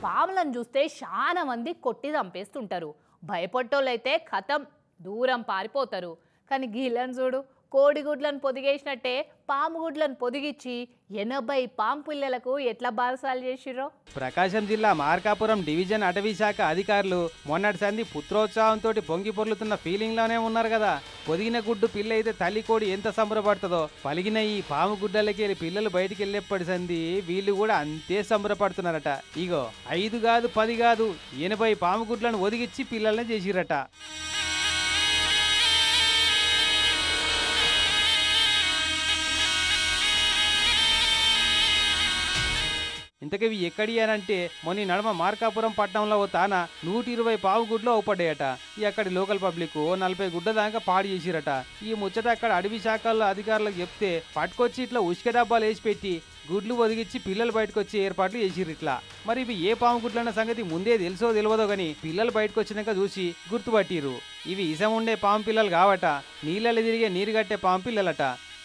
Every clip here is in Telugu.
పాములను చూస్తే చాలా మంది కొట్టి చంపేస్తుంటారు. భయపట్టోళ్ళైతే కథం దూరం పారిపోతారు. కానీ గీళ్ళని చూడు, కోడిగుడ్లను పొదిగేసినట్టే పాము గుడ్లను పొదిగిచ్చి 80 పాము పిల్లలకు ఎట్లా బారసాలు చేసిర్రో. ప్రకాశం జిల్లా మార్కాపురం డివిజన్ అటవీ శాఖ అధికారులు మొన్నటి సంధి పుత్రోత్సాహంతో పొంగి పొర్లుతున్న ఫీలింగ్లోనే ఉన్నారు కదా. పొదిగిన గుడ్డు పిల్ల అయితే తల్లి కోడి ఎంత సంబరపడుతుందో, పలిగిన ఈ పాము గుడ్డలకి వెళ్ళి పిల్లలు బయటికి వెళ్ళేప్పటి సంధి వీళ్ళు కూడా అంతే సంబరపడుతున్నారట. ఇగో 5 కాదు 10 కాదు 80 పాము గుడ్లను ఒదిగిచ్చి పిల్లల్ని చేసిరట. ఇంతకీ ఇవి ఎక్కడి అంటే మొన్న నడమ మార్కాపురం పట్టణంలో ఓ తాన 120 పావు గుడ్లు అవుపడ్డాయట. ఈ అక్కడి లోకల్ పబ్లిక్ 40 గుడ్ల దాకా పాడు చేసిరట. ఈ ముచ్చట అక్కడ అడవి శాఖల్లో అధికారులకు చెప్తే పట్టుకొచ్చి ఇట్లా ఉష్క డబ్బాలు వేసి పెట్టి గుడ్లు ఒదిగిచ్చి పిల్లలు బయటకు వచ్చే ఏర్పాట్లు చేసిర్రు. ఇట్లా మరి ఇవి ఏ పాము గుడ్లన్న సంగతి ముందే తెలుసో తెలియదో గానీ పిల్లలు బయటకు వచ్చినాక చూసి గుర్తుపట్టిర్రు. ఇవి ఇసం ఉండే పాము పిల్లలు కావట. నీళ్ళలో తిరిగే నీరు కట్టే పాము పిల్లలట.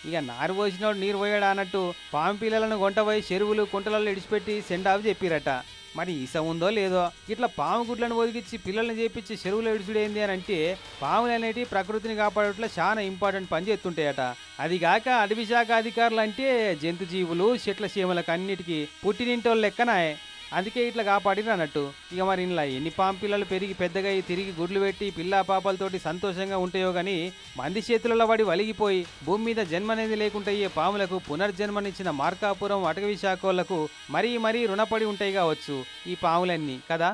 ఇక నారు పోసినోడు నీరు పోయాడా అన్నట్టు పాము పిల్లలను గొంటపోయి చెరువులు కుంటలలో ఇడిచిపెట్టి సెండావి చెప్పిరట. మరి ఇసం ఉందో లేదో ఇట్లా పాము గుడ్లను ఒదిగిచ్చి పిల్లల్ని చేపించి చెరువులో ఇడిచుడేంది అని అంటే పాములు అనేటి ప్రకృతిని కాపాడట్లో చాలా ఇంపార్టెంట్ పని చేస్తుంటాయట. అదిగాక అటవీ శాఖ అధికారులు అంటే జంతు జీవులు చెట్ల చీమలకు అన్నిటికీ పుట్టినింటోళ్ళు లెక్కనాయే. అందుకే ఇట్లా కాపాడిరు అన్నట్టు. ఇక మరి ఇలా ఎన్ని పాము పిల్లలు పెరిగి పెద్దగా తిరిగి గుడ్లు పెట్టి పిల్లా పాపలతోటి సంతోషంగా ఉంటాయో గానీ మంది చేతులలో పడి వలిగిపోయి భూమి మీద జన్మనేది లేకుండా అయ్యే పాములకు పునర్జన్మనిచ్చిన మార్కాపురం అటవీ శాఖలకు మరీ రుణపడి ఉంటాయి కావచ్చు ఈ పాములన్నీ కదా.